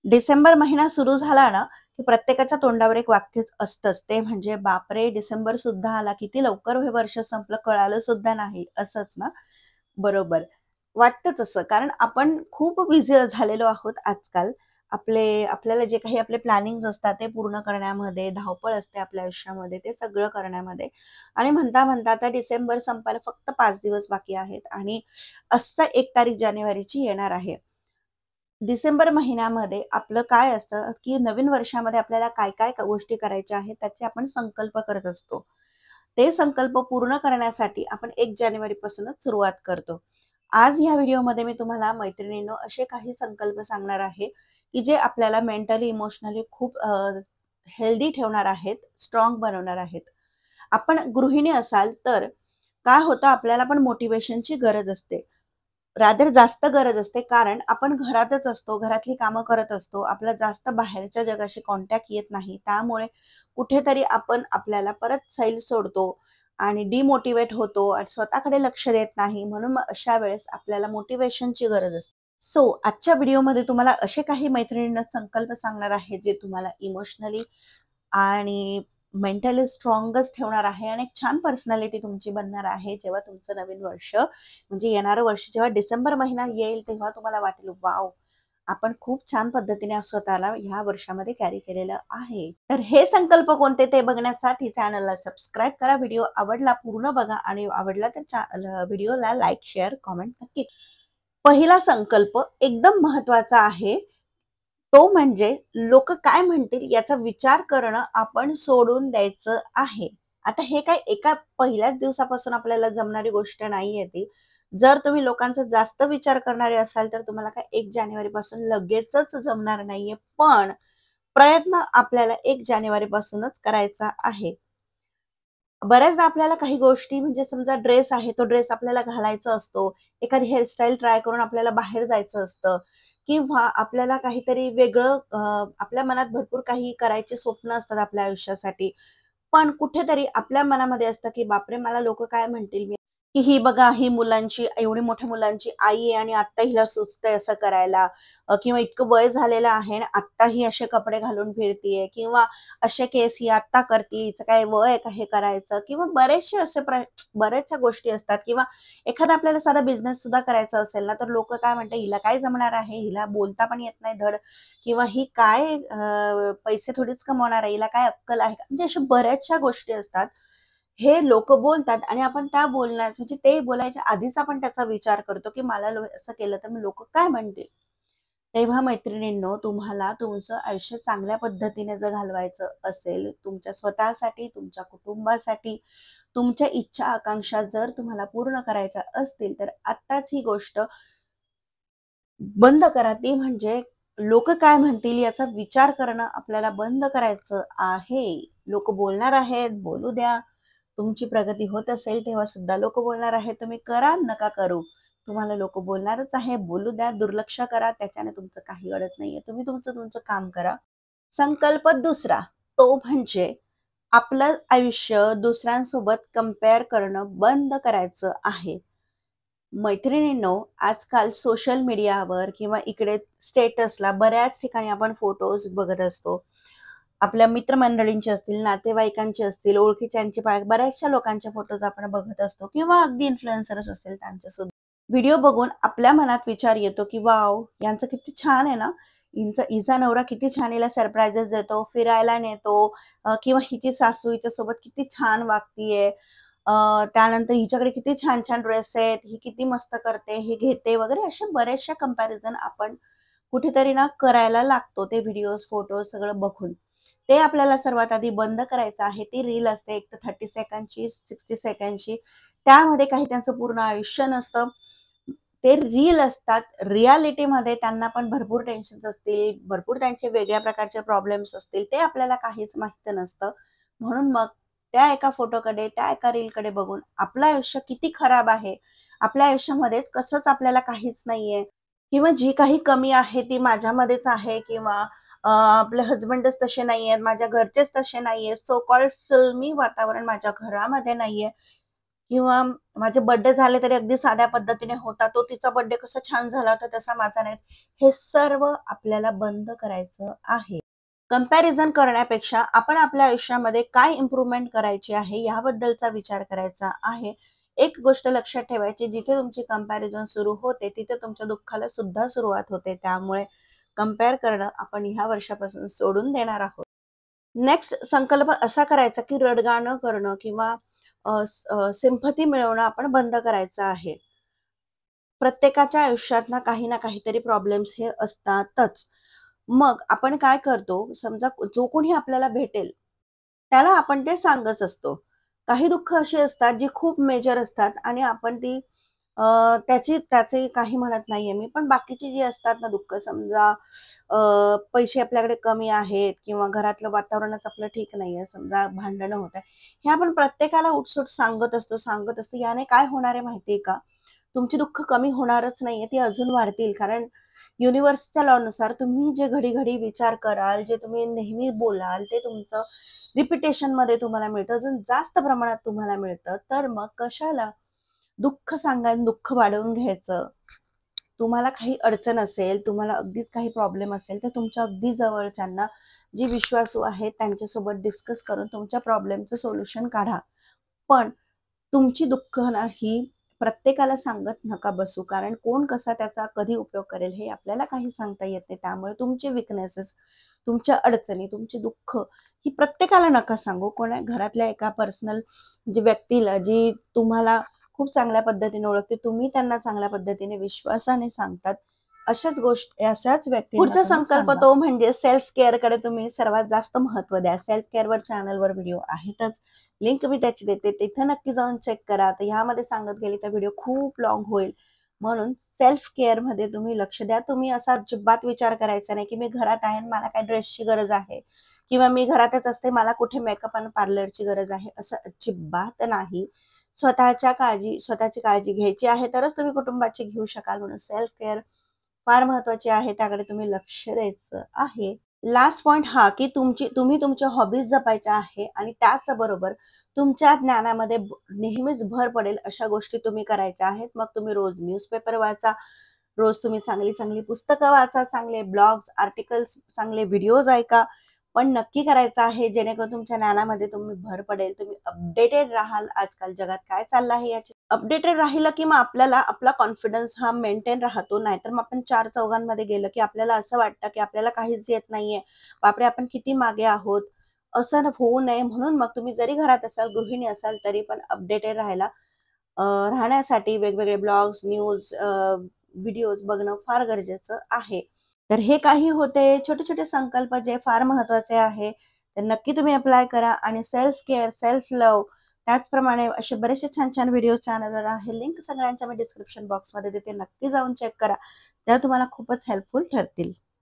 डिसेंबर महिना सुरू झाला ना, की प्रत्येकाच्या तोंडावर एक वाक्य असतंच. ते म्हणजे "बापरे! डिसेंबर सुद्धा आला. किती लवकर हे वर्ष संपलं कळालं सुद्धा नाही." असंच ना? बरोबर. वाटतं तसं. कारण आपण खूप बिझी झालेलो आहोत आजकाल. आपल्याला जे काही आपले प्लॅनिंग्ज असतात ते पूर्ण करण्यामध्ये, धावपळ असते आपल्या आयुष्यामध्ये, ते सगळं करण्यामध्ये आणि म्हणता-म्हणता आता डिसेंबर संपायला फक्त 5 दिवस बाकी आहेत आणि असं 1 तारीख जानेवारीची येणार आहे. डिसेंबर महिन्यामध्ये आपलं काय असतं, की नवीन वर्षामध्ये आपल्याला काय-काय गोष्टी करायच्या आहेत, त्याचे आपण संकल्प करत असतो. ते संकल्प पूर्ण करण्यासाठी आपण 1 जानेवारीपासूनच सुरुवात करतो. आज ह्या व्हिडिओमध्ये मी तुम्हाला मैत्रिणींनो असे काही संकल्प सांगणार आहे, की जे आपल्याला मेंटली, इमोशनली खूप हेल्दी ठेवणार आहेत, स्ट्राँग बनवणार आहेत. आपण गृहिणी असाल तर काय होतं आपल्याला पण मोटिव्हेशनची गरज असते. रादर जास्त गरज असते कारण आपण घरातच असतो, घरातली कामं करत असतो. आपला जास्त बाहेरच्या जगाशी कॉन्टॅक्ट येत नाही. त्यामुळे कुठेतरी आपण आपल्याला परत सैल सोडतो आणि डिमोटिव्हेट होतो आणि स्वतःकडे लक्ष देत नाही. म्हणून मग अशा वेळेस आपल्याला मोटिव्हेशनची गरज असते. सो आजच्या व्हिडिओमध्ये तुम्हाला असे काही मैत्रिणींना संकल्प सांगणार आहे, जे तुम्हाला इमोशनली आणि मेंटली स्ट्राँगच ठेवणार आहे आणि एक छान पर्सनॅलिटी तुमची बनणार आहे. जेव्हा तुमचं नवीन वर्ष म्हणजे येणारं वर्ष जेव्हा डिसेंबर महिना येईल, तेव्हा तुम्हाला वाटेल, "वॉव! आपण खूप छान पद्धतीने स्वतःला ह्या वर्षामध्ये कॅरी केलेलं आहे." तर हे संकल्प कोणते ते बघण्यासाठी चॅनलला सबस्क्राईब करा. व्हिडिओ आवडला पूर्ण बघा आणि आवडला तर व्हिडिओला लाईक, शेअर, कमेंट नक्की. पहिला संकल्प एकदम महत्त्वाचा आहे. तो म्हणजे लोकं काय म्हणतील याचा विचार करणं आपण सोडून द्यायचं आहे. आता हे काय एका पहिल्याच दिवसापासून आपल्याला जमणारी गोष्ट नाहीये ती. जर तुम्ही लोकांचा जास्त विचार करणारे असाल, तर तुम्हाला काय 1 जानेवारीपासून लगेचच जमणार नाहीये. पण प्रयत्न आपल्याला 1 जानेवारीपासूनच करायचा आहे. बऱ्याचदा आपल्याला काही गोष्टी म्हणजे समजा ड्रेस आहे, तो ड्रेस आपल्याला घालायचा असतो. एखादी हेअरस्टाईल ट्राय करून आपल्याला बाहेर जायचं असतं किंवा आपल्याला काहीतरी वेगळं आपल्या मनात भरपूर काही करायची स्वप्न असतात आपल्या आयुष्यासाठी. पण कुठेतरी आपल्या मनामध्ये असतं, की बापरे! मला लोकं काय म्हणतील? की ही बघा, ही मुलांची एवढी मोठ्या मुलांची आई आहे आणि आत्ता हिला सुचतंय असं करायला किंवा इतकं वय झालेलं आहे आणि आत्ता ही असे कपडे घालून फिरतीये किंवा असे केस ही आत्ता करतीये, हिचं काय वय आहे का हे करायचं? किंवा बरेचसे असे बऱ्याचशा गोष्टी असतात किंवा एखादा आपल्याला साधा बिझनेस सुद्धा करायचा असेल ना, तर लोकं काय म्हणतात, "हिला काय जमणार आहे? हिला बोलता पण येत नाही धड किंवा ही काय पैसे थोडीच कमवणार आहे, हिला काय अक्कल आहे का?" म्हणजे अशा बऱ्याचशा गोष्टी असतात. हे लोकं बोलतात आणि आपण त्या बोलण्याचं म्हणजे ते बोलायच्या आधीच आपण त्याचा विचार करतो, की मला असं केलं तर मग लोकं काय म्हणतील? तेव्हा मैत्रिणींनो, तुम्हाला तुमचं आयुष्य चांगल्या पद्धतीने जर घालवायचं असेल, तुमच्या स्वतःसाठी, तुमच्या कुटुंबासाठी, तुमच्या इच्छा, आकांक्षा जर तुम्हाला पूर्ण करायच्या असतील, तर आत्ताच ही गोष्ट बंद करा. ती म्हणजे लोकं काय म्हणतील याचा विचार करणं आपल्याला बंद करायचं आहे. लोकं बोलणार आहेत, बोलू द्या. तुमची प्रगती होत असेल तेव्हा सुद्धा लोकं बोलणार आहेत. तुम्ही करा, नका करू. तुम्हाला लोकं बोलणारच आहे, बोलू द्या, दुर्लक्ष करा. त्याच्याने तुमचं काही अडत नाहीये. तुम्ही तुमचं तुमचं काम करा. संकल्प दुसरा, तो म्हणजे आपलं आयुष्य दुसऱ्यांसोबत कंपेअर करणं बंद करायचं आहे. मैत्रिणींनो, आजकाल सोशल मीडियावर किंवा इकडे स्टेटसला बऱ्याच ठिकाणी आपण फोटोज बघत असतो. आपल्या मित्रमंडळींचे असतील, नातेवाईकांचे असतील, ओळखीच्यांचे बऱ्याचशा लोकांचे फोटोज आपण बघत असतो किंवा अगदी इन्फ्लुएन्सर्स असतील त्यांचे सुद्धा. व्हिडिओ बघून आपल्या मनात विचार येतो, की वॉव! यांचं किती छान आहे ना. हिचा नवरा किती छान हिला सरप्राइजेस देतो, फिरायला नेतो किंवा हिची सासू हिच्यासोबत किती छान वागतीये. त्यानंतर हिच्याकडे किती छान-छान ड्रेस आहेत, ही किती मस्त करते, हे घेते वगैरे अशा बऱ्याचशा कंपॅरिझन आपण कुठेतरी ना करायला लागतो ते व्हिडिओज, फोटोज सगळं बघून. ते आपल्याला सर्वात आधी बंद करायचं आहे. ती रील असते एक तर 30 सेकंडची, 60 सेकंडची. त्यामध्ये काही त्यांचं पूर्ण आयुष्य नसतं. ते रील असतात. रिॲलिटीमध्ये त्यांना पण भरपूर टेन्शन्स असतील, भरपूर त्यांचे वेगळ्या प्रकारचे प्रॉब्लेम्स असतील. ते आपल्याला काहीच माहीत नसतं. म्हणून मग त्या एका फोटोकडे, त्या एका रीलकडे बघून आपलं आयुष्य किती खराब आहे, आपल्या आयुष्यामध्येच कसंच आपल्याला काहीच नाहीये किंवा जी काही कमी आहे ती माझ्यामध्येच आहे किंवा आपले हसबंडच तसे नाहीयेत, माझ्या घरचेच तसे नाहीयेत, सो कॉल्ड फिल्मी वातावरण माझ्या घरामध्ये नाहीये. किंवा माझे बर्थडे झाले तरी अगदी साध्या पद्धतीने होता, तो तिचा बर्थडे कसा छान झाला होता तसा माझा नाही. हे सर्व आपल्याला बंद करायचं आहे. कंपॅरिझन करण्यापेक्षा आपण आपल्या आयुष्यामध्ये काय इम्प्रूव्हमेंट करायची आहे याबद्दलचा विचार करायचा आहे. एक गोष्ट लक्षात ठेवायची, जिथे तुमची कंपॅरिझन सुरू होते तिथे तुमच्या दुःखाला सुद्धा सुरुवात होते. त्यामुळे कंपेअर करणं आपण ह्या वर्षापासून सोडून देणार आहोत. नेक्स्ट संकल्प असा करायचा, की रडगाणं करणं किंवा सिम्पथी मिळवणं आपण बंद करायचं आहे. प्रत्येकाच्या आयुष्यात ना काही ना काहीतरी प्रॉब्लेम्स हे असतातच. मग आपण काय करतो, समजा जो कोणी आपल्याला भेटेल, त्याला आपण ते सांगत असतो. काही दुःख अशी असतात जी खूप मेजर असतात आणि आपण ती त्याचे काही म्हणत नाहीये मी. पण बाकीची जी असतात ना दुःख, समजा पैसे आपल्याकडे कमी आहेत किंवा घरातलं वातावरणच आपलं ठीक नाहीये, समजा भांडणं होत आहे. हे आपण प्रत्येकाला उठसूट सांगत असतो. याने काय होणार आहे माहिती का? तुमची दुःख कमी होणारच नाहीये, ती अजून वाढतील. कारण युनिव्हर्सच्या लॉनुसार तुम्ही जे घडी-घडी विचार कराल, जे तुम्ही नेहमी बोलाल, ते तुमचं रिपिटेशनमध्ये तुम्हाला मिळतं. अजून जास्त प्रमाणात तुम्हाला मिळतं. तर मग कशाला दुःख सांगायला दुःख वाढवून घ्यायचं? तुम्हाला काही अडचण असेल, तुम्हाला अगदीच काही प्रॉब्लेम असेल, तर तुमच्या अगदी जवळच्यांना, जे विश्वासू आहेत, त्यांच्यासोबत डिस्कस करून तुमच्या प्रॉब्लेमचं सोल्युशन काढा. पण तुमची दुःख ना ही प्रत्येकाला सांगत नका बसू. कारण कोण कसा त्याचा कधी उपयोग करेल हे आपल्याला काही सांगता येत नाही. त्यामुळे तुमचे विकनेसेस, तुमच्या अडचणी, तुमची दुःख ही प्रत्येकाला नका सांगू. कोणा घरातल्या एका पर्सनल म्हणजे व्यक्तीला, जी तुम्हाला खूप चांगल्या पद्धतीने ओळखते, तुम्ही त्यांना चांगल्या पद्धतीने विश्वासाने सांगतात, अशाच व्यक्तींना पुढचा संकल्प तो म्हणजे सेल्फ केअरकडे तुम्ही सर्वात जास्त महत्त्व द्या. सेल्फ केअरवर चॅनलवर व्हिडिओ आहेतच. लिंक मी त्याची देते. तिथे नक्की जाऊन चेक करा. तर ह्यामध्ये सांगत गेली तर व्हिडिओ खूप लाँग होईल. म्हणून सेल्फ केअरमध्ये तुम्ही लक्ष द्या. तुम्ही असा अजिबात विचार करायचा नाही, की मी घरात आहे आणि मला काय ड्रेसची गरज आहे किंवा मी घरातच असते, मला कुठे मेकअप आणि पार्लरची गरज आहे, असं अजिबात नाही. स्वतःची काळजी घ्यायची आहे तरच तुम्ही कुटुंबाची घेऊ शकाल. म्हणून सेल्फ केअर फार महत्वाची आहे. त्याकडे तुम्ही लक्ष द्यायचं आहे. लास्ट पॉइंट हा, की तुम्ही तुमच्या हॉबीज जपायच्या आहे आणि त्याचबरोबर तुमच्या ज्ञानामध्ये नेहमीच भर पडेल अशा गोष्टी तुम्ही करायच्या आहेत. मग तुम्ही रोज न्यूजपेपर वाचा, रोज तुम्ही चांगली चांगली पुस्तकं वाचा, चांगले ब्लॉग्स, आर्टिकल्स, चांगले व्हिडिओज ऐका. पण नक्की करायचं आहे जेणेकरून तुमच्या ज्ञानामध्ये तुम्ही भर पडेल. तुम्ही अपडेटेड राहाल. आजकाल जगात काय चाललं आहे याची अपडेटेड राहिलं, की मग आपल्याला आपला कॉन्फिडन्स हा मेंटेन राहतो. नाहीतर मग आपण चार चौघांमध्ये गेलं, की आपल्याला असं वाटतं, की आपल्याला काहीच येत नाहीये. बापरे! आपण किती मागे आहोत. असं होऊ नये म्हणून मग तुम्ही जरी घरात असाल, गृहिणी असाल, तरी पण अपडेटेड राहण्यासाठी वेगवेगळे ब्लॉग्स, न्यूज, व्हिडिओज बघणं फार गरजेचं आहे. तर हे काही होते छोटे-छोटे संकल्प जे फार महत्वाचे आहे. तर नक्की तुम्ही अप्लाय करा आणि सेल्फ केअर, सेल्फ लव्ह, त्याचप्रमाणे असे बरेचसे छान-छान व्हिडिओ चॅनलवर आहे. लिंक सगळ्यांच्या मी डिस्क्रिप्शन बॉक्समध्ये देते. नक्की जाऊन चेक करा. त्या तुम्हाला खूपच हेल्पफुल ठरतील.